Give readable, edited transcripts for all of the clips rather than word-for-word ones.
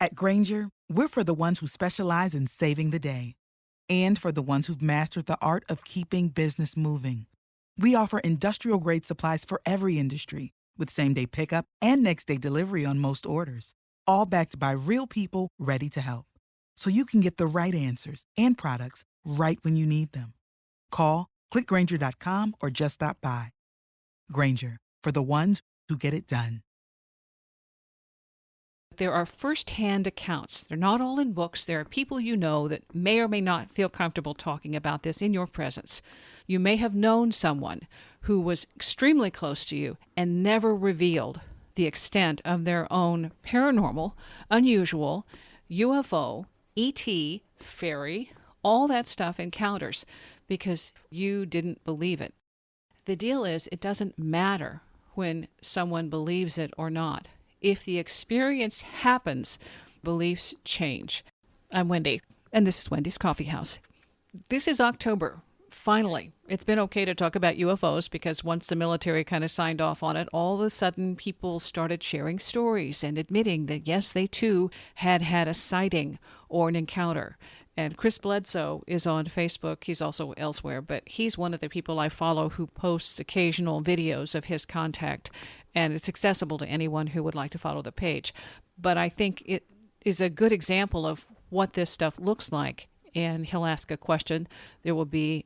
At Granger, we're for the ones who specialize in saving the day and for the ones who've mastered the art of keeping business moving. We offer industrial-grade supplies for every industry, with same-day pickup and next-day delivery on most orders, all backed by real people ready to help. So you can get the right answers and products right when you need them. Call, clickgranger.com, or just stop by. Granger, for the ones who get it done. There are first-hand accounts. They're not all in books. There are people you know that may or may not feel comfortable talking about this in your presence. You may have known someone who was extremely close to you and never revealed the extent of their own paranormal, unusual, UFO, ET, fairy, all that stuff encounters because you didn't believe it. The deal is, it doesn't matter when someone believes it or not. If the experience happens, beliefs change. I'm Wendy, and this is Wendy's Coffee House. This is October. Finally, it's been okay to talk about UFOs because once the military kind of signed off on it, all of a sudden people started sharing stories and admitting that, yes, they too had had a sighting or an encounter. And Chris Bledsoe is on Facebook. He's also elsewhere, but he's one of the people I follow who posts occasional videos of his contact, and it's accessible to anyone who would like to follow the page. But I think it is a good example of what this stuff looks like, and he'll ask a question. There will be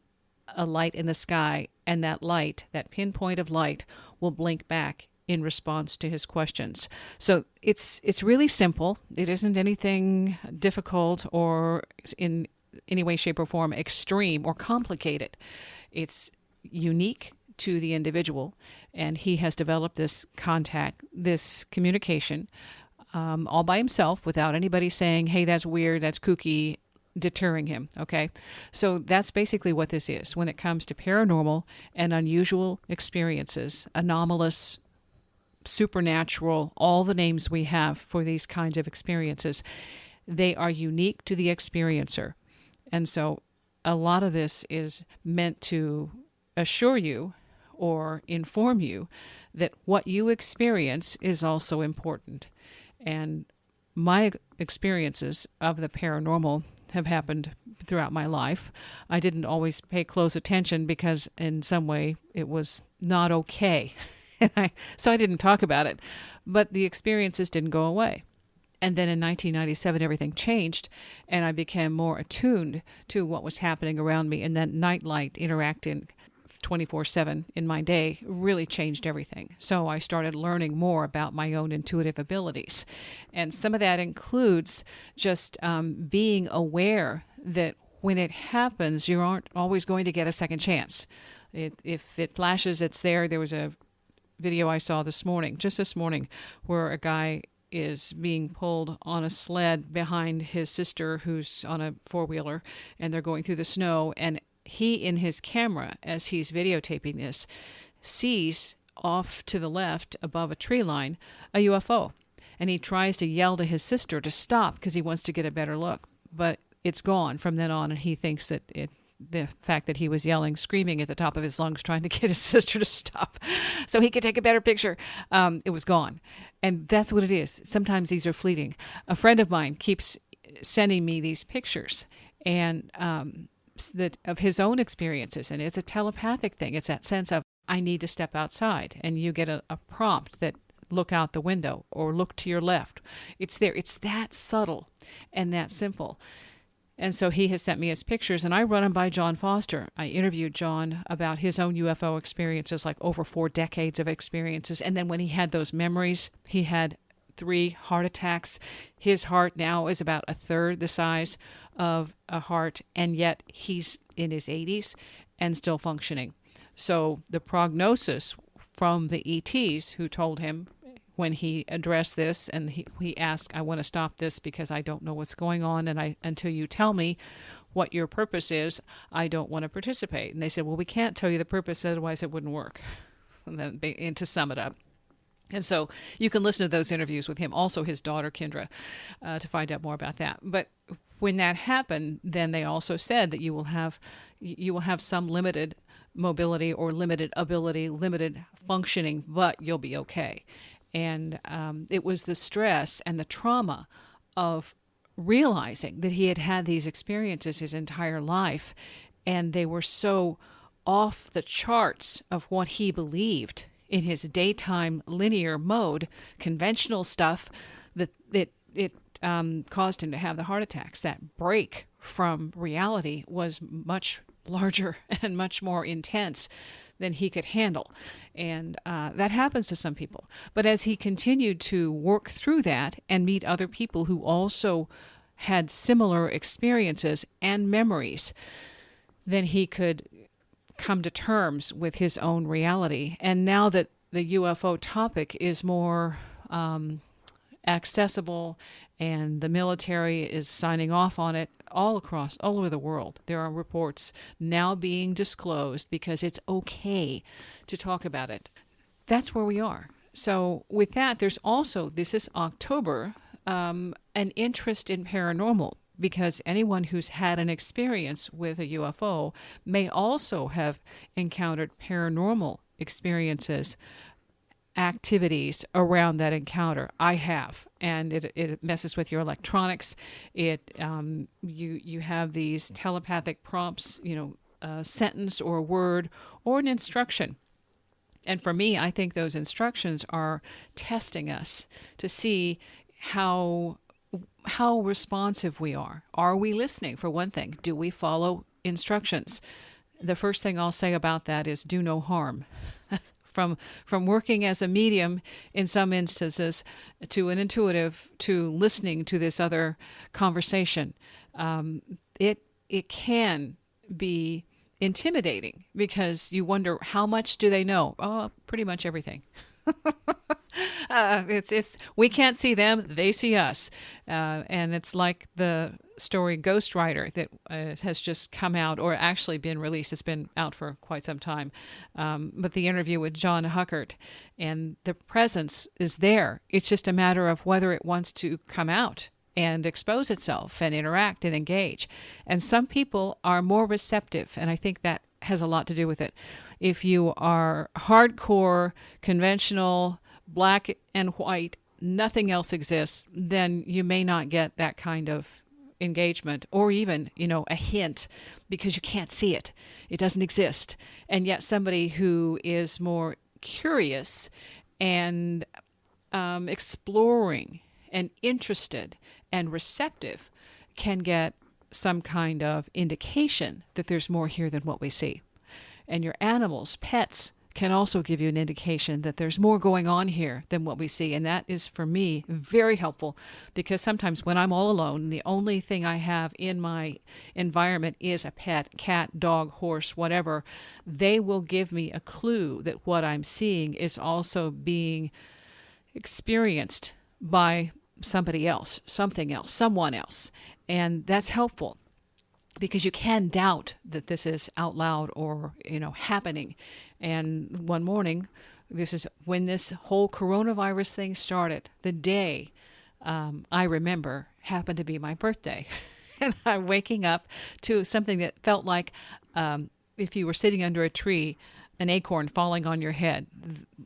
a light in the sky, and that light, that pinpoint of light, will blink back in response to his questions. So it's really simple. It isn't anything difficult or in any way, shape, or form extreme or complicated. It's unique to the individual, and he has developed this contact, this communication, all by himself without anybody saying, hey, that's weird, that's kooky, deterring him, okay? So that's basically what this is when it comes to paranormal and unusual experiences, anomalous, supernatural, all the names we have for these kinds of experiences. They are unique to the experiencer. And so a lot of this is meant to assure you or inform you that what you experience is also important. And my experiences of the paranormal have happened throughout my life. I didn't always pay close attention because in some way it was not okay. So I didn't talk about it. But the experiences didn't go away. And then in 1997, everything changed, and I became more attuned to what was happening around me. And that nightlight interacting 24/7 in my day really changed everything. So I started learning more about my own intuitive abilities. And some of that includes just being aware that when it happens, you aren't always going to get a second chance. If it flashes, it's there. There was a video I saw just this morning, where a guy is being pulled on a sled behind his sister who's on a four-wheeler, and they're going through the snow, and he, in his camera, as he's videotaping this, sees off to the left above a tree line a UFO, and he tries to yell to his sister to stop because he wants to get a better look, but it's gone from then on, and he thinks that the fact that he was yelling, screaming at the top of his lungs, trying to get his sister to stop so he could take a better picture, it was gone. And that's what it is. Sometimes these are fleeting. A friend of mine keeps sending me these pictures and that of his own experiences, and it's a telepathic thing. It's that sense of, I need to step outside, and you get a prompt that look out the window or look to your left. It's there. It's that subtle and that simple. And so he has sent me his pictures, and I run them by John Foster. I interviewed John about his own UFO experiences, like over 4 decades of experiences. And then when he had those memories, he had 3 heart attacks. His heart now is about a third the size of a heart, and yet he's in his 80s and still functioning. So the prognosis from the ETs who told him when he addressed this, and he asked, I want to stop this because I don't know what's going on, and until you tell me what your purpose is, I don't want to participate. And they said, well, we can't tell you the purpose, otherwise it wouldn't work. And to sum it up. And so you can listen to those interviews with him, also his daughter, Kendra, to find out more about that. But when that happened, then they also said that you will have some limited mobility or limited ability, limited functioning, but you'll be okay. And it was the stress and the trauma of realizing that he had had these experiences his entire life, and they were so off the charts of what he believed in his daytime linear mode, conventional stuff, that it caused him to have the heart attacks. That break from reality was much larger and much more intense than he could handle. And that happens to some people. But as he continued to work through that and meet other people who also had similar experiences and memories, then he could come to terms with his own reality. And now that the UFO topic is more accessible and the military is signing off on it all over the world, there are reports now being disclosed because it's okay to talk about it. That's where we are. So with that, there's also, this is October, an interest in paranormal, because anyone who's had an experience with a UFO may also have encountered paranormal experiences, activities around that encounter. I have, and it messes with your electronics. You have these telepathic prompts, a sentence or a word or an instruction. And for me, I think those instructions are testing us to see how responsive we are. Are we listening, for one thing? Do we follow instructions? The first thing I'll say about that is do no harm. From working as a medium in some instances to an intuitive to listening to this other conversation, it can be intimidating because you wonder, how much do they know? Oh, pretty much everything. We can't see them, they see us. And it's like the story Ghost Rider that has just come out, or actually been released. It's been out for quite some time. But the interview with John Huckert, and the presence is there. It's just a matter of whether it wants to come out and expose itself and interact and engage. And some people are more receptive, and I think that has a lot to do with it. If you are hardcore, conventional, black and white, nothing else exists, then you may not get that kind of engagement, or even, a hint, because you can't see it. It doesn't exist. And yet somebody who is more curious and exploring and interested and receptive can get some kind of indication that there's more here than what we see. And your animals, pets, can also give you an indication that there's more going on here than what we see. And that is, for me, very helpful, because sometimes when I'm all alone, the only thing I have in my environment is a pet, cat, dog, horse, whatever. They will give me a clue that what I'm seeing is also being experienced by somebody else, something else, someone else. And that's helpful, because you can doubt that this is out loud or, happening. And one morning, this is when this whole coronavirus thing started. The day I remember happened to be my birthday. And I'm waking up to something that felt like if you were sitting under a tree, an acorn falling on your head.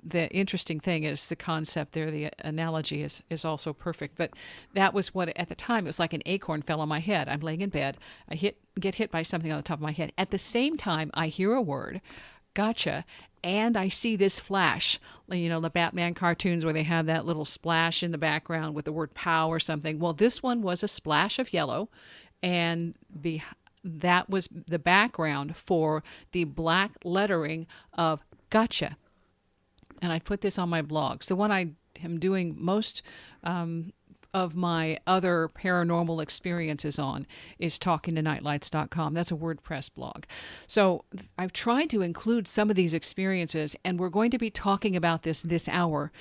The interesting thing is the concept there, the analogy is also perfect. But that was what, at the time, it was like an acorn fell on my head. I'm laying in bed. I get hit by something on the top of my head. At the same time, I hear a word, gotcha, and I see this flash. The Batman cartoons where they have that little splash in the background with the word pow or something. Well, this one was a splash of yellow, and that was the background for the black lettering of gotcha. And I put this on my blog. So when I am doing most of my other paranormal experiences on is talkingtonightlights.com. That's a WordPress blog. So I've tried to include some of these experiences, and we're going to be talking about this hour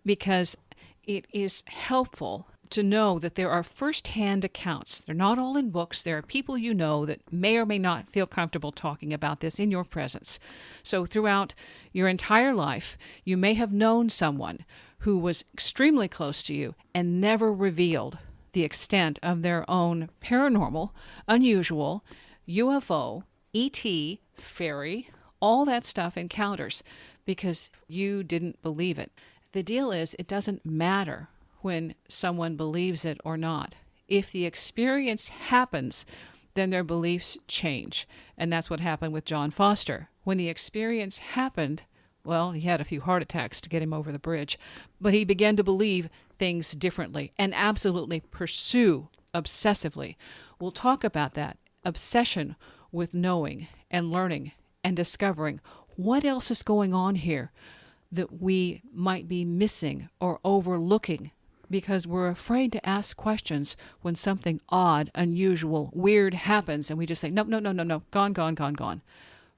because it is helpful to know that there are first-hand accounts. They're not all in books. There are people that may or may not feel comfortable talking about this in your presence. So throughout your entire life, you may have known someone who was extremely close to you and never revealed the extent of their own paranormal, unusual, UFO, ET, fairy, all that stuff encounters because you didn't believe it. The deal is, it doesn't matter when someone believes it or not. If the experience happens, then their beliefs change. And that's what happened with John Foster. When the experience happened, well, he had a few heart attacks to get him over the bridge, but he began to believe things differently and absolutely pursue obsessively. We'll talk about that obsession with knowing and learning and discovering what else is going on here that we might be missing or overlooking because we're afraid to ask questions when something odd, unusual, weird happens and we just say, no, gone.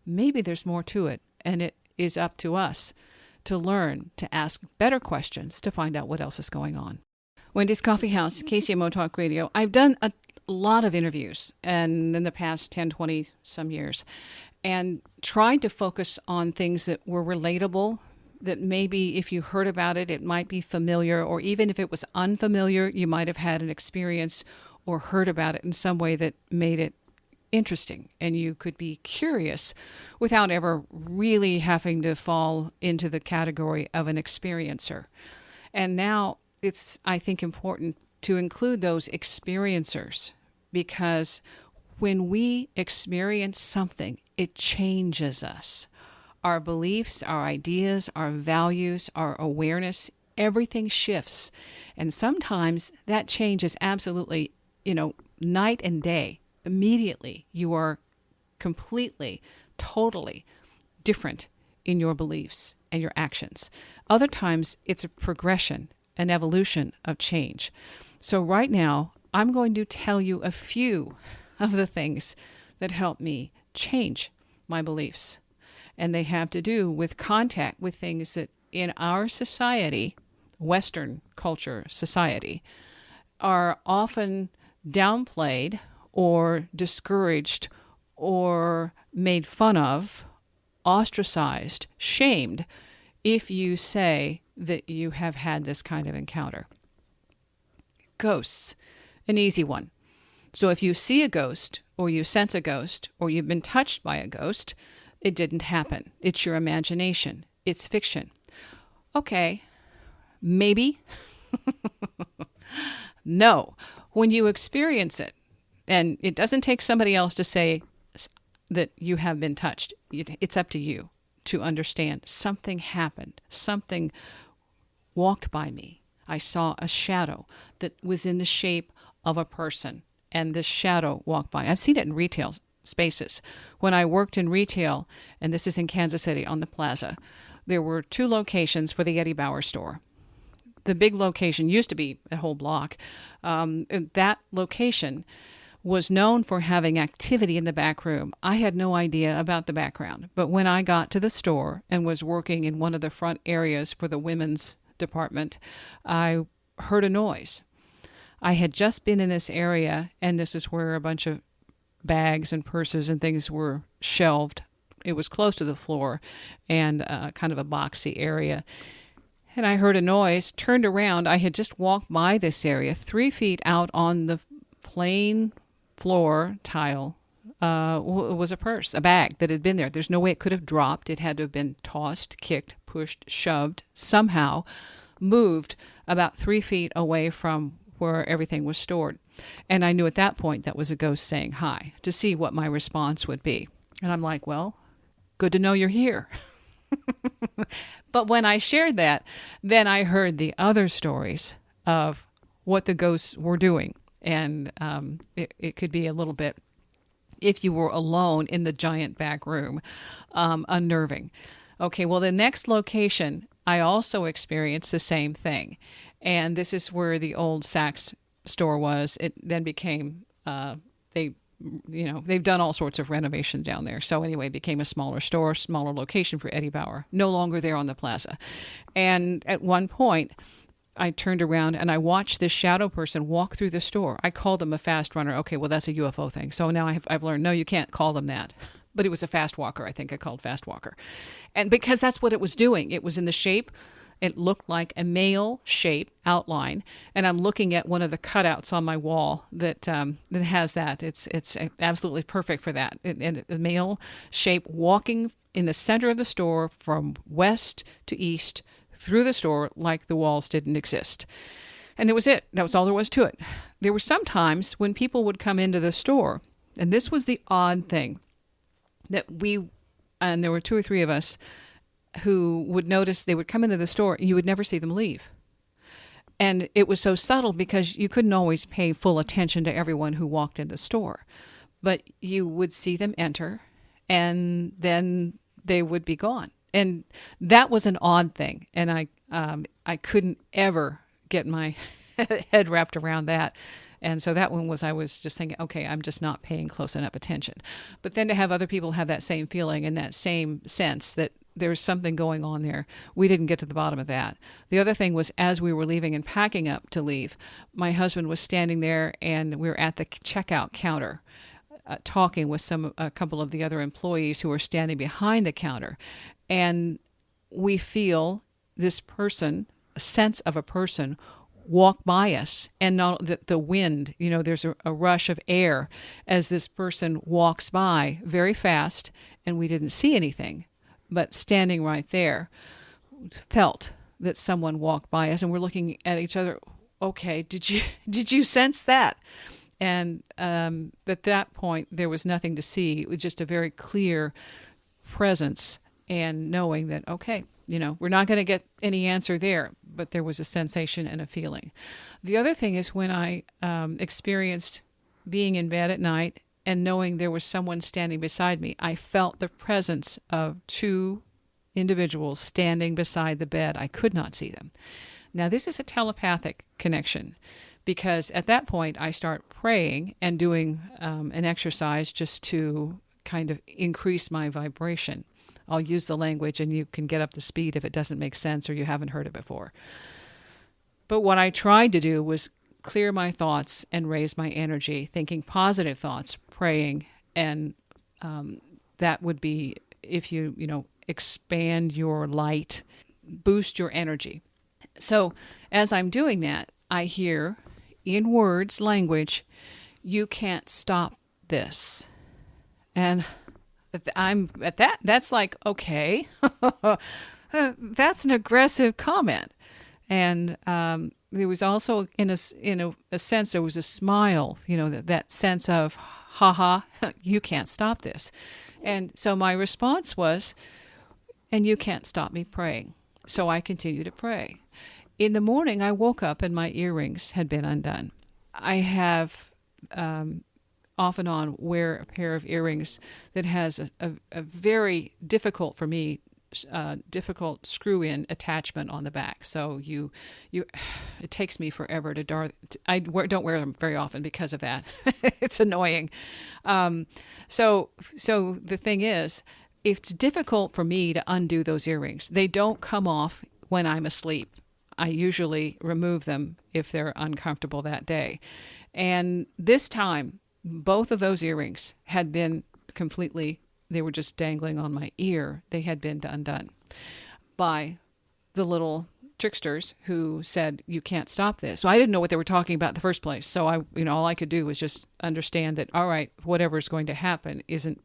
Maybe there's more to it, and it is up to us to learn to ask better questions to find out what else is going on. Wendy's Coffee House, KCMO Talk Radio. I've done a lot of interviews and in the past 10, 20 some years and tried to focus on things that were relatable, that maybe if you heard about it, it might be familiar, or even if it was unfamiliar, you might have had an experience or heard about it in some way that made it interesting and you could be curious without ever really having to fall into the category of an experiencer. And now it's, I think, important to include those experiencers because when we experience something, it changes us. Our beliefs, our ideas, our values, our awareness, everything shifts. And sometimes that change is absolutely, night and day. Immediately, you are completely, totally different in your beliefs and your actions. Other times, it's a progression, an evolution of change. So right now, I'm going to tell you a few of the things that help me change my beliefs. And they have to do with contact with things that in our society, Western culture society, are often downplayed or discouraged or made fun of, ostracized, shamed, if you say that you have had this kind of encounter. Ghosts, an easy one. So if you see a ghost, or you sense a ghost, or you've been touched by a ghost, it didn't happen. It's your imagination. It's fiction. Okay, maybe. No. When you experience it, and it doesn't take somebody else to say that you have been touched. It's up to you to understand something happened. Something walked by me. I saw a shadow that was in the shape of a person, and this shadow walked by. I've seen it in retail spaces. When I worked in retail, and this is in Kansas City on the plaza, there were 2 locations for the Eddie Bauer store. The big location used to be a whole block. That location was known for having activity in the back room. I had no idea about the background, but when I got to the store and was working in one of the front areas for the women's department, I heard a noise. I had just been in this area, and this is where a bunch of bags and purses and things were shelved. It was close to the floor and kind of a boxy area. And I heard a noise, turned around. I had just walked by this area, 3 feet out on the plain floor tile was a purse, a bag that had been there. There's no way it could have dropped. It had to have been tossed, kicked, pushed, shoved, somehow moved about 3 feet away from where everything was stored. And I knew at that point that was a ghost saying hi, to see what my response would be. And I'm like, well, good to know you're here. But when I shared that, then I heard the other stories of what the ghosts were doing. And it could be a little bit, if you were alone in the giant back room, unnerving. Okay, well, the next location, I also experienced the same thing. And this is where the old Saks store was. It then became, they've done all sorts of renovations down there. So anyway, it became a smaller store, smaller location for Eddie Bauer. No longer there on the plaza. And at one point, I turned around and I watched this shadow person walk through the store. I called them a fast runner. Okay, well, that's a UFO thing. So now I've learned, no, you can't call them that. But it was a fast walker. I think I called fast walker. And because that's what it was doing. It was in the shape. It looked like a male shape outline. And I'm looking at one of the cutouts on my wall that has that. It's absolutely perfect for that. And a male shape walking in the center of the store from west to east through the store like the walls didn't exist. And that was it. That was all there was to it. There were some times when people would come into the store, and this was the odd thing, and there were 2 or 3 of us who would notice they would come into the store and you would never see them leave. And it was so subtle because you couldn't always pay full attention to everyone who walked in the store. But you would see them enter, and then they would be gone. And that was an odd thing. And I couldn't ever get my head wrapped around that. And so that one was, I was just thinking, okay, I'm just not paying close enough attention. But then to have other people have that same feeling and that same sense that there's something going on there, we didn't get to the bottom of that. The other thing was, as we were leaving and packing up to leave, my husband was standing there and we were at the checkout counter talking with a couple of the other employees who were standing behind the counter. And we feel this person, a sense of a person, walk by us, and not the wind, there's a rush of air as this person walks by very fast, and we didn't see anything, but standing right there, felt that someone walked by us, and we're looking at each other. Okay, did you sense that? And at that point, there was nothing to see. It was just a very clear presence, and knowing that, okay, we're not going to get any answer there, but there was a sensation and a feeling. The other thing is when I experienced being in bed at night and knowing there was someone standing beside me, I felt the presence of 2 individuals standing beside the bed. I could not see them. Now, this is a telepathic connection, because at that point I start praying and doing an exercise just to kind of increase my vibration. I'll use the language and you can get up to speed if it doesn't make sense or you haven't heard it before. But what I tried to do was clear my thoughts and raise my energy, thinking positive thoughts, praying, and that would be, if you expand your light, boost your energy. So as I'm doing that, I hear in words, language, "You can't stop this." And I'm at that. That's like, okay, that's an aggressive comment. And there was also, in a sense, there was a smile. That sense of, "Ha, you can't stop this." And so my response was, "And you can't stop me praying." So I continued to pray. In the morning, I woke up and my earrings had been undone. I have off and on wear a pair of earrings that has a very difficult for me, difficult screw-in attachment on the back. So it takes me forever to don't wear them very often because of that. It's annoying. So the thing is, it's difficult for me to undo those earrings. They don't come off when I'm asleep. I usually remove them if they're uncomfortable that day. And this time, both of those earrings had been they were just dangling on my ear. They had been undone by the little tricksters who said, "You can't stop this." So I didn't know what they were talking about in the first place. So all I could do was just understand that, all right, whatever's going to happen isn't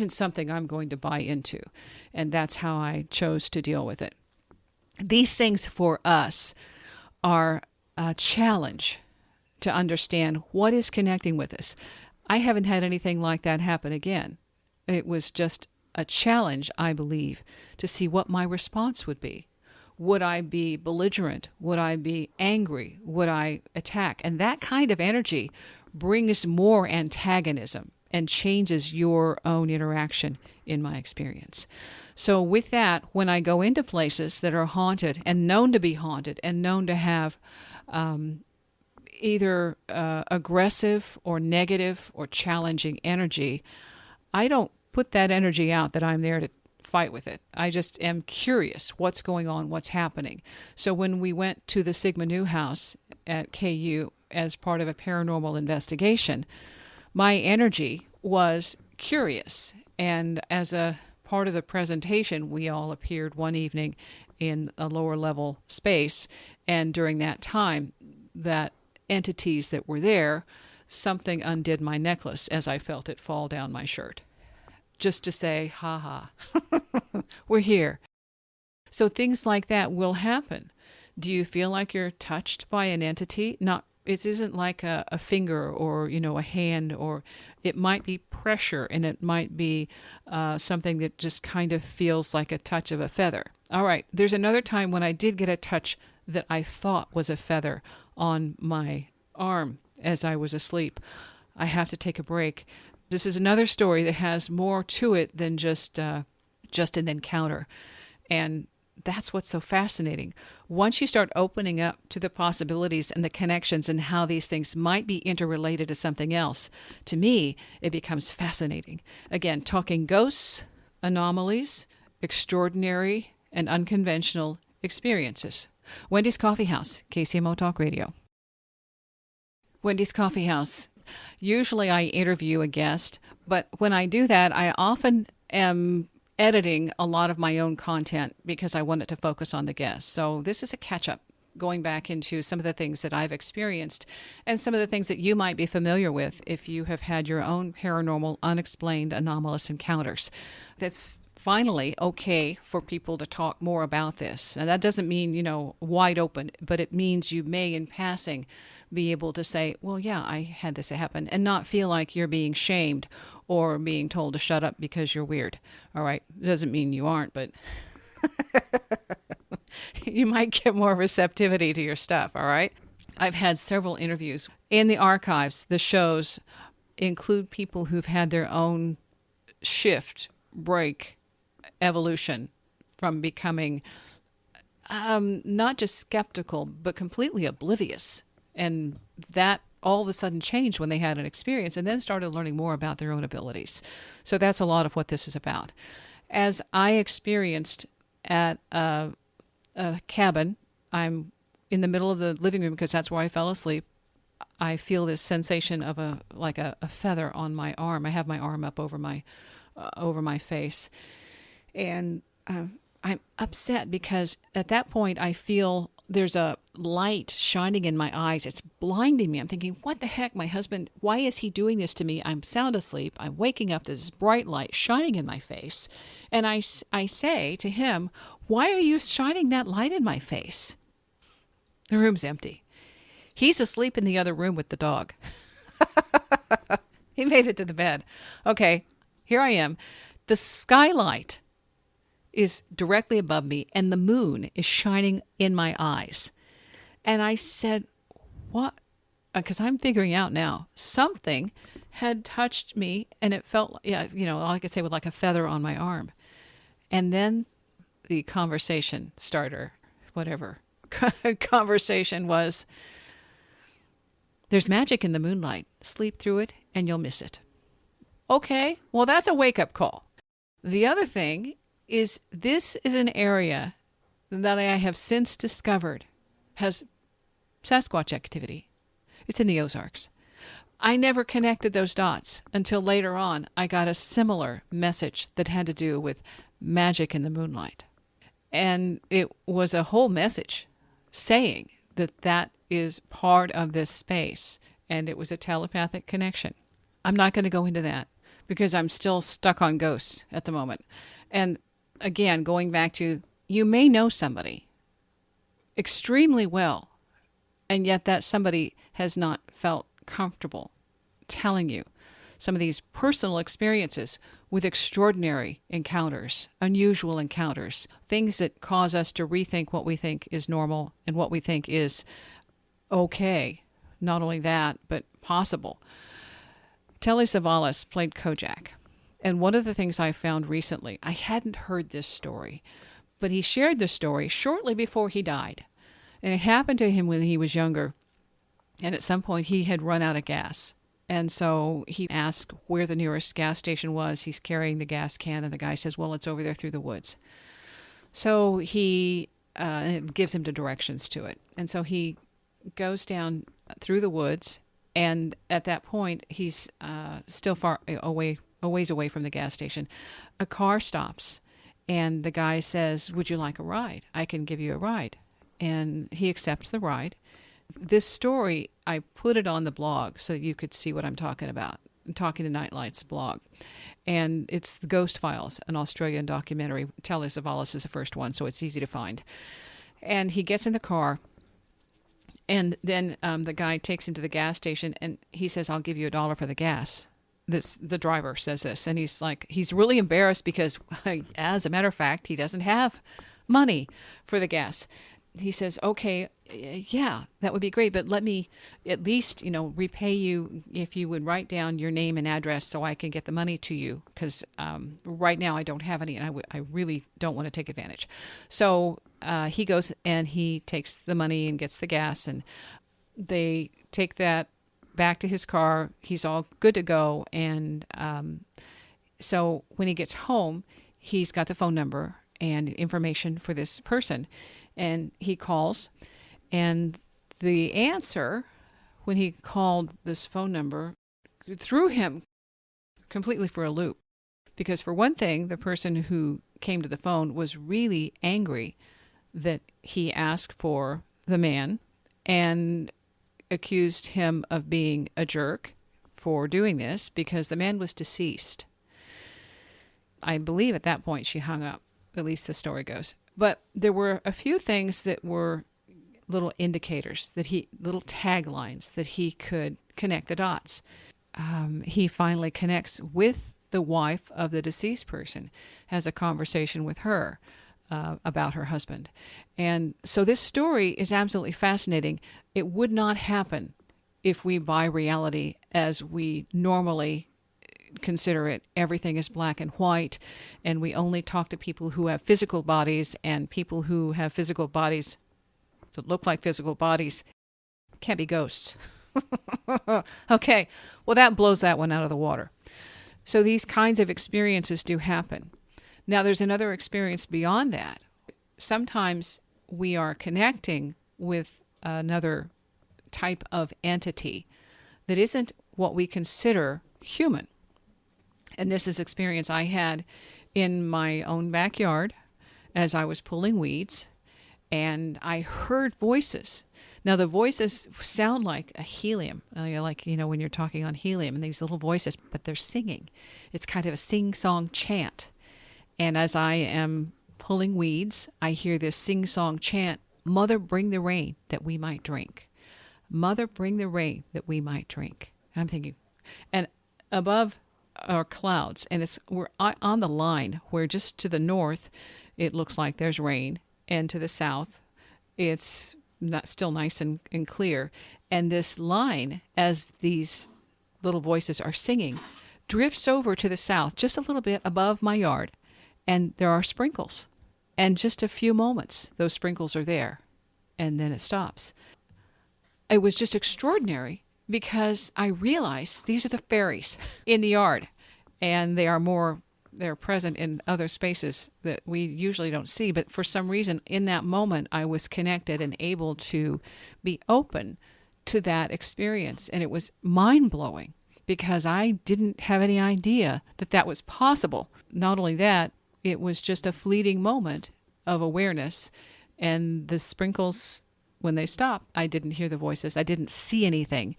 something I'm going to buy into. And that's how I chose to deal with it. These things for us are a challenge to understand what is connecting with us. I haven't had anything like that happen again. It was just a challenge, I believe, to see what my response would be. Would I be belligerent? Would I be angry? Would I attack? And that kind of energy brings more antagonism and changes your own interaction, in my experience. So with that, when I go into places that are haunted and known to be haunted and known to have either aggressive or negative or challenging energy, I don't put that energy out that I'm there to fight with it. I just am curious what's going on, what's happening. So when we went to the Sigma Nu house at KU as part of a paranormal investigation, my energy was curious. And as a part of the presentation, we all appeared one evening in a lower level space. And during that time, that entities that were there, something undid my necklace as I felt it fall down my shirt. Just to say, ha, we're here. So things like that will happen. Do you feel like you're touched by an entity? Not, it isn't like a finger or, a hand, or it might be pressure, and it might be something that just kind of feels like a touch of a feather. All right, there's another time when I did get a touch that I thought was a feather on my arm as I was asleep. I have to take a break. This is another story that has more to it than just an encounter. And that's what's so fascinating. Once you start opening up to the possibilities and the connections and how these things might be interrelated to something else, to me, it becomes fascinating. Again, talking ghosts, anomalies, extraordinary and unconventional experiences. Wendy's Coffee House, KCMO Talk Radio. Wendy's Coffee House. Usually I interview a guest, but when I do that, I often am editing a lot of my own content because I want it to focus on the guest. So this is a catch-up, going back into some of the things that I've experienced and some of the things that you might be familiar with if you have had your own paranormal, unexplained, anomalous encounters. That's finally okay for people to talk more about this. And that doesn't mean, wide open, but it means you may, in passing, be able to say, well, yeah, I had this happen, and not feel like you're being shamed or being told to shut up because you're weird. All right. It doesn't mean you aren't, but you might get more receptivity to your stuff. All right. I've had several interviews in the archives. The shows include people who've had their own shift, break, evolution from becoming not just skeptical, but completely oblivious. And that all of a sudden changed when they had an experience and then started learning more about their own abilities. So that's a lot of what this is about. As I experienced at a cabin, I'm in the middle of the living room because that's where I fell asleep. I feel this sensation of a feather on my arm. I have my arm up over my face. And I'm upset because at that point I feel there's a light shining in my eyes. It's blinding me. I'm thinking, what the heck, my husband, why is he doing this to me? I'm sound asleep. I'm waking up, this bright light shining in my face. And I say to him, why are you shining that light in my face? The room's empty. He's asleep in the other room with the dog. He made it to the bed. Okay, here I am. The skylight is directly above me, and the moon is shining in my eyes. And I said, what? Because I'm figuring out now, something had touched me, and it felt, all I could say was like a feather on my arm. And then the conversation starter, whatever, conversation was, there's magic in the moonlight. Sleep through it, and you'll miss it. Okay, well, that's a wake-up call. The other thing is, this is an area that I have since discovered has Sasquatch activity. It's in the Ozarks. I never connected those dots until later on I got a similar message that had to do with magic in the moonlight. And it was a whole message saying that that is part of this space, and it was a telepathic connection. I'm not going to go into that because I'm still stuck on ghosts at the moment. And again, going back to, you may know somebody extremely well, and yet that somebody has not felt comfortable telling you some of these personal experiences with extraordinary encounters, unusual encounters, things that cause us to rethink what we think is normal and what we think is okay. Not only that, but possible. Telly Savalas played Kojak. And one of the things I found recently, I hadn't heard this story, but he shared this story shortly before he died. And it happened to him when he was younger. And at some point he had run out of gas. And so he asked where the nearest gas station was. He's carrying the gas can, and the guy says, well, it's over there through the woods. So he gives him the directions to it. And so he goes down through the woods, and at that point, he's still far away, a ways away from the gas station. A car stops, and the guy says, would you like a ride? I can give you a ride. And he accepts the ride. This story, I put it on the blog so that you could see what I'm talking about. I'm talking to Nightlight's blog. And it's The Ghost Files, an Australian documentary. Telly Savalas is the first one, so it's easy to find. And he gets in the car, and then the guy takes him to the gas station, and he says, "I'll give you $1 for the gas." The driver says this, and he's really embarrassed because, as a matter of fact, he doesn't have money for the gas. He says, "Okay, yeah, that would be great, but let me at least, repay you if you would write down your name and address so I can get the money to you, because right now I don't have any, and I really don't want to take advantage." So he goes and he takes the money and gets the gas, and they take that back to his car. He's all good to go, and so when he gets home, he's got the phone number and information for this person. And he calls, and the answer, when he called this phone number, threw him completely for a loop. Because for one thing, the person who came to the phone was really angry that he asked for the man and accused him of being a jerk for doing this because the man was deceased. I believe at that point she hung up, at least the story goes. But there were a few things that were little indicators, little taglines that he could connect the dots. He finally connects with the wife of the deceased person, has a conversation with her about her husband. And so this story is absolutely fascinating. It would not happen if we buy reality as we normally consider it. Everything is black and white, and we only talk to people who have physical bodies, and people who have physical bodies that look like physical bodies can't be ghosts. Okay, well, that blows that one out of the water. So these kinds of experiences do happen. Now, there's another experience beyond that. Sometimes we are connecting with another type of entity that isn't what we consider human. And this is experience I had in my own backyard as I was pulling weeds, and I heard voices. Now, the voices sound like a helium, when you're talking on helium, and these little voices, but they're singing. It's kind of a sing-song chant. And as I am pulling weeds, I hear this sing-song chant, "Mother, bring the rain that we might drink. Mother, bring the rain that we might drink." And I'm thinking, and above are clouds, and we're on the line where just to the north it looks like there's rain, and to the south it's still nice and clear. And this line, as these little voices are singing, drifts over to the south just a little bit above my yard, and there are sprinkles. And just a few moments those sprinkles are there, and then it stops. It was just extraordinary, because I realized these are the fairies in the yard, and they're present in other spaces that we usually don't see. But for some reason, in that moment, I was connected and able to be open to that experience. And it was mind-blowing, because I didn't have any idea that that was possible. Not only that, it was just a fleeting moment of awareness, and the sprinkles, when they stopped, I didn't hear the voices. I didn't see anything.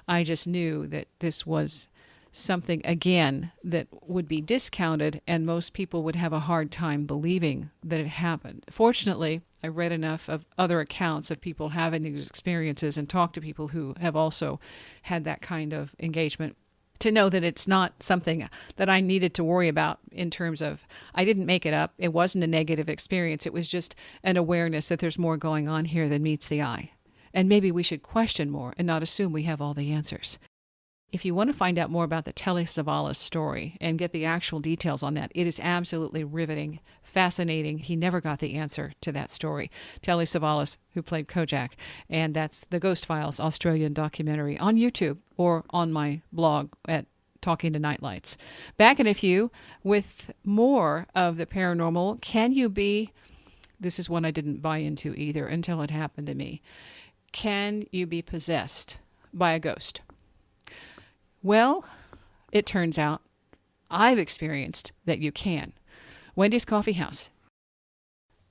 I just knew that this was something, again, that would be discounted, and most people would have a hard time believing that it happened. Fortunately, I read enough of other accounts of people having these experiences and talked to people who have also had that kind of engagement to know that it's not something that I needed to worry about in terms of, I didn't make it up. It wasn't a negative experience. It was just an awareness that there's more going on here than meets the eye. And maybe we should question more and not assume we have all the answers. If you want to find out more about the Telly Savalas story and get the actual details on that, it is absolutely riveting, fascinating. He never got the answer to that story. Telly Savalas, who played Kojak, and that's the Ghost Files Australian documentary on YouTube or on my blog at Talking to Nightlights. Back in a few with more of the paranormal. Can you be, this is one I didn't buy into either until it happened to me. Can you be possessed by a ghost? Well, it turns out I've experienced that you can. Wendy's Coffee House.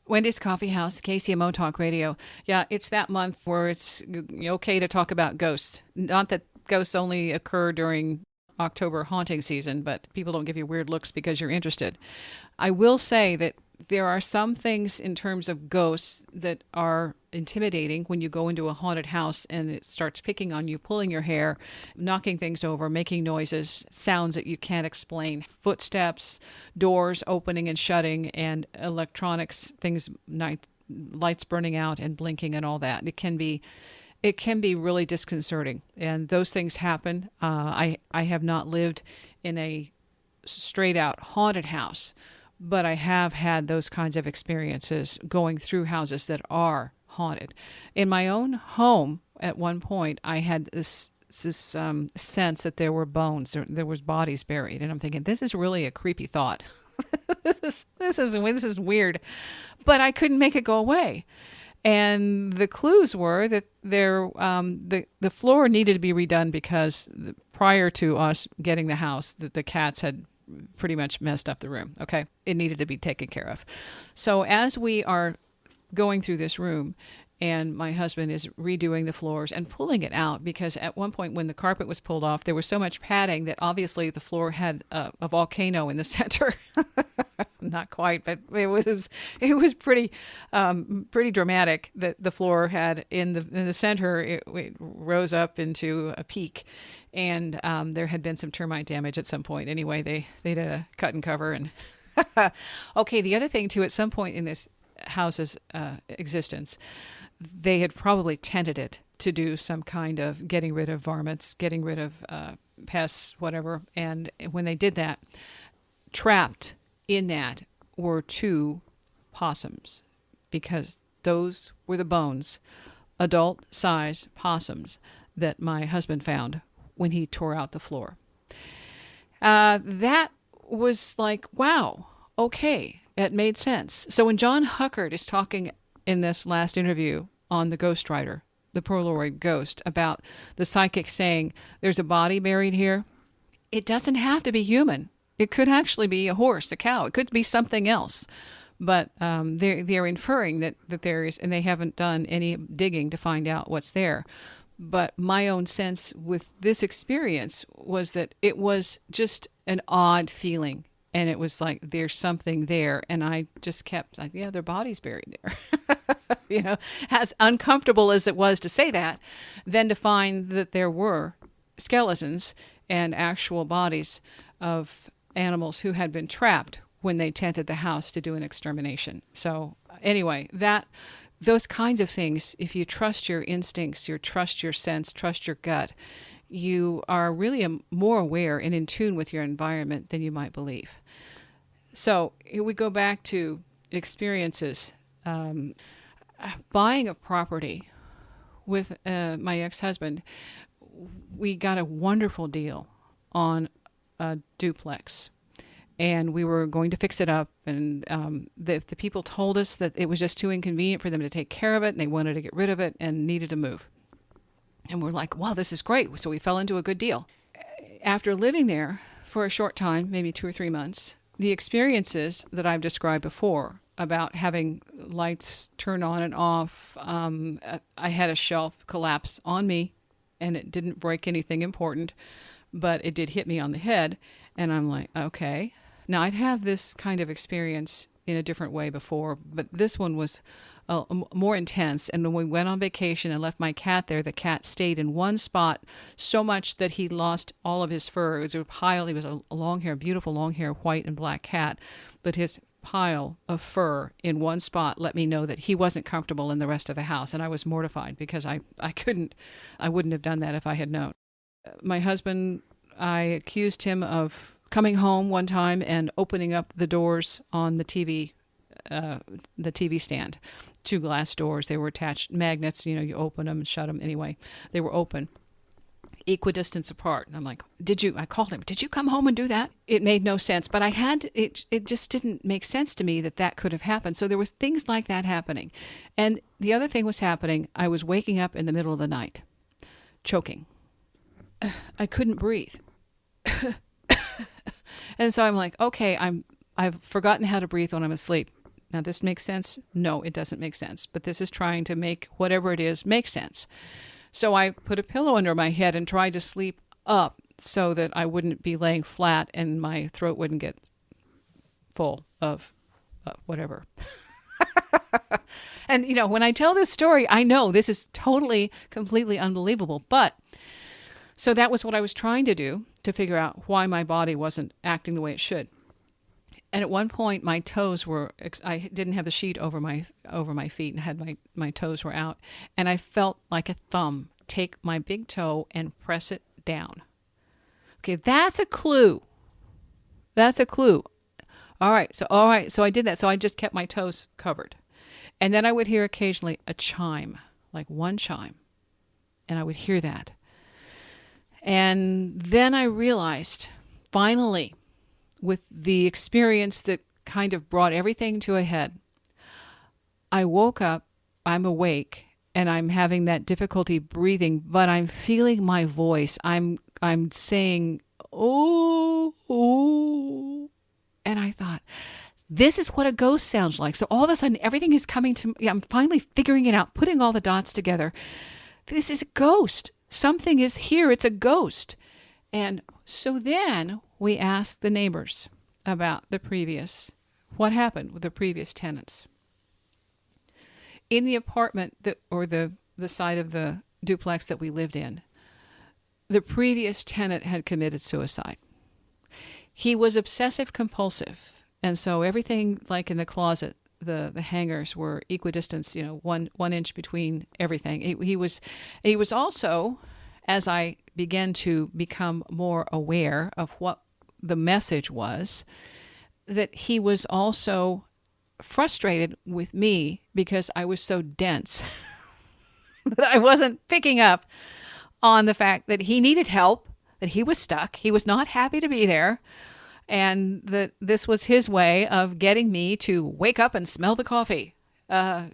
Wendy's Coffee House, KCMO Talk Radio. Yeah, it's that month where it's okay to talk about ghosts. Not that ghosts only occur during October haunting season, but people don't give you weird looks because you're interested. I will say that there are some things in terms of ghosts that are intimidating when you go into a haunted house and it starts picking on you, pulling your hair, knocking things over, making noises, sounds that you can't explain, footsteps, doors opening and shutting, and electronics, things, lights burning out and blinking and all that. It can be really disconcerting, and those things happen. I have not lived in a straight out haunted house, but I have had those kinds of experiences going through houses that are haunted. In my own home, at one point, I had this sense that there were bones, there was bodies buried, and I'm thinking, this is really a creepy thought. this is weird, but I couldn't make it go away. And the clues were that the floor needed to be redone because prior to us getting the house, the cats had pretty much messed up the room. Okay, it needed to be taken care of. So as we are going through this room, and my husband is redoing the floors and pulling it out, because at one point when the carpet was pulled off, there was so much padding that obviously the floor had a volcano in the center. Not quite, but it was pretty dramatic that the floor had in the center. It rose up into a peak, and there had been some termite damage at some point. Anyway, they did a cut and cover. And okay, the other thing too, at some point in this house's existence, they had probably tented it to do some kind of getting rid of varmints, getting rid of pests, whatever. And when they did that, trapped in that were 2 possums, because those were the bones, adult-size possums, that my husband found when he tore out the floor. That was like, wow, okay, it made sense. So when John Huckard is talking in this last interview on the Ghost Rider, the Polaroid Ghost, about the psychic saying, there's a body buried here, it doesn't have to be human. It could actually be a horse, a cow. It could be something else. But they're inferring that there is, and they haven't done any digging to find out what's there. But my own sense with this experience was that it was just an odd feeling. And it was like, there's something there. And I just kept like, yeah, their body's buried there. As uncomfortable as it was to say that, then to find that there were skeletons and actual bodies of animals who had been trapped when they tented the house to do an extermination. So anyway, those kinds of things, if you trust your instincts, trust your sense, trust your gut, you are really more aware and in tune with your environment than you might believe. So here we go back to experiences. Buying a property with my ex-husband, we got a wonderful deal on a duplex, and we were going to fix it up, and the people told us that it was just too inconvenient for them to take care of it, and they wanted to get rid of it and needed to move. And we're like, wow, this is great. So we fell into a good deal. After living there for a short time, maybe 2 or 3 months, the experiences that I've described before about having lights turn on and off, I had a shelf collapse on me, and it didn't break anything important, but it did hit me on the head. And I'm like, okay. Now, I'd have this kind of experience in a different way before, but this one was more intense. And when we went on vacation and left my cat there, the cat stayed in one spot so much that he lost all of his fur. It was a pile. He was a long hair, beautiful long hair, white and black cat, but his pile of fur in one spot let me know that he wasn't comfortable in the rest of the house. And I was mortified because I wouldn't have done that if I had known. My husband, I accused him of coming home one time and opening up the doors on the TV stand. 2 glass doors. They were attached magnets. You open them and shut them. Anyway, they were open, equidistance apart. And I'm like, I called him, did you come home and do that? It made no sense, but it just didn't make sense to me that could have happened. So there was things like that happening. And the other thing was happening. I was waking up in the middle of the night, choking. I couldn't breathe. And so I'm like, okay, I've forgotten how to breathe when I'm asleep. Now, this makes sense? No, it doesn't make sense. But this is trying to make whatever it is make sense. So I put a pillow under my head and tried to sleep up so that I wouldn't be laying flat and my throat wouldn't get full of whatever. And, when I tell this story, I know this is totally, completely unbelievable. But so that was what I was trying to do, to figure out why my body wasn't acting the way it should. And at one point, my toes were, I didn't have the sheet over my feet and had my toes were out. And I felt like a thumb take my big toe and press it down. Okay, that's a clue. That's a clue. All right, so I did that. So I just kept my toes covered. And then I would hear occasionally a chime, like one chime. And I would hear that. And then I realized, finally, with the experience that kind of brought everything to a head, I woke up, I'm awake, and I'm having that difficulty breathing, but I'm feeling my voice. I'm saying, oh, and I thought, this is what a ghost sounds like. So all of a sudden, everything is coming to me. I'm finally figuring it out, putting all the dots together. This is a ghost. Something is here. It's a ghost. And so then we asked the neighbors about what happened with the previous tenants. In the apartment or the side of the duplex that we lived in, the previous tenant had committed suicide. He was obsessive compulsive. And so everything, like in the closet, the hangers were equidistant, 1 inch between everything. He was also, as I began to become more aware of what the message was, that he was also frustrated with me because I was so dense that I wasn't picking up on the fact that he needed help, that he was stuck, he was not happy to be there, and that this was his way of getting me to wake up and smell the coffee. And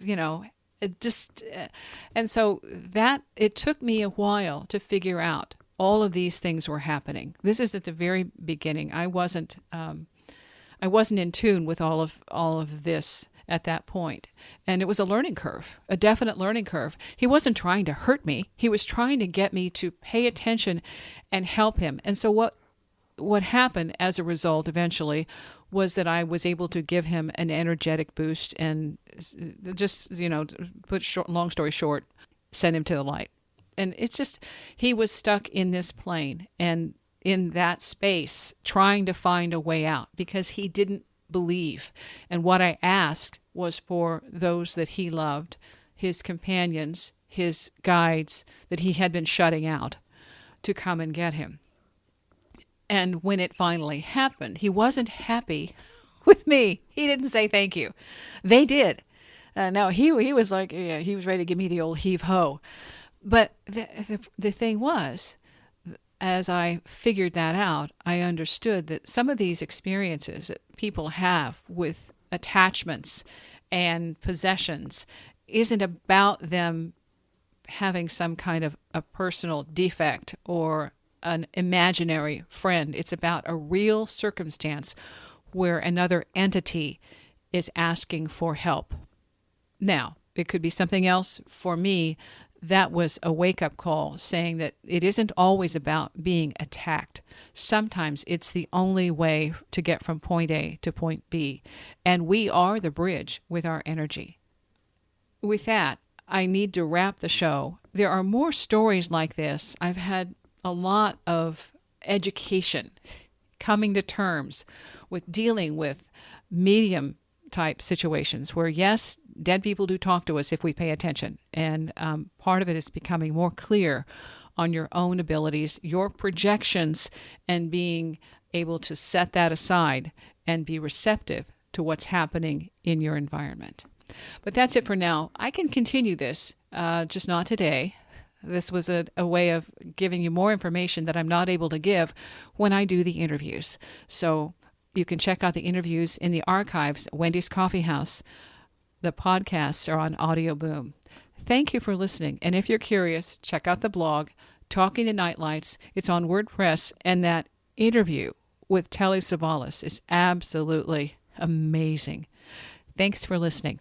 so that it took me a while to figure out all of these things were happening. This is at the very beginning. I wasn't in tune with all of this at that point. And it was a learning curve, a definite learning curve. He wasn't trying to hurt me. He was trying to get me to pay attention and help him. And so what happened as a result eventually was that I was able to give him an energetic boost and just, long story short, send him to the light. And it's just, he was stuck in this plane and in that space trying to find a way out because he didn't believe. And what I asked was for those that he loved, his companions, his guides that he had been shutting out, to come and get him. And when it finally happened, he wasn't happy with me. He didn't say thank you. They did. No, he was like, yeah, he was ready to give me the old heave-ho. But the thing was, as I figured that out, I understood that some of these experiences that people have with attachments and possessions isn't about them having some kind of a personal defect or an imaginary friend. It's about a real circumstance where another entity is asking for help. Now, it could be something else. For me, that was a wake-up call saying that it isn't always about being attacked. Sometimes it's the only way to get from point A to point B, and we are the bridge with our energy. With that, I need to wrap the show. There are more stories like this. I've had a lot of education, coming to terms with dealing with medium-type situations where, yes, dead people do talk to us if we pay attention. And part of it is becoming more clear on your own abilities, your projections, and being able to set that aside and be receptive to what's happening in your environment. But that's it for now. I can continue this, just not today. This was a way of giving you more information that I'm not able to give when I do the interviews. So you can check out the interviews in the archives, Wendy's Coffee House. The podcasts are on Audio Boom. Thank you for listening. And if you're curious, check out the blog, Talking to Nightlights. It's on WordPress. And that interview with Telly Savalas is absolutely amazing. Thanks for listening.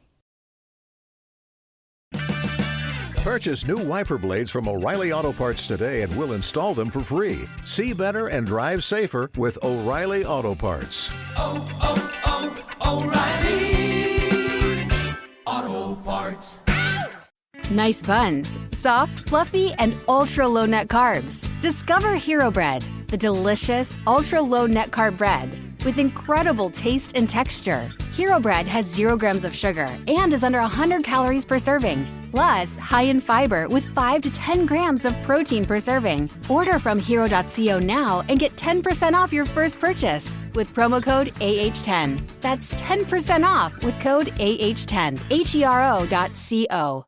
Purchase new wiper blades from O'Reilly Auto Parts today and we'll install them for free. See better and drive safer with O'Reilly Auto Parts. Oh, oh, oh, O'Reilly. Auto Parts. Nice buns, soft, fluffy, and ultra-low net carbs. Discover Hero Bread, the delicious, ultra-low net carb bread with incredible taste and texture. Hero Bread has 0 grams of sugar and is under 100 calories per serving. Plus, high in fiber with 5 to 10 grams of protein per serving. Order from hero.co now and get 10% off your first purchase with promo code AH10. That's 10% off with code AH10. HERO.co.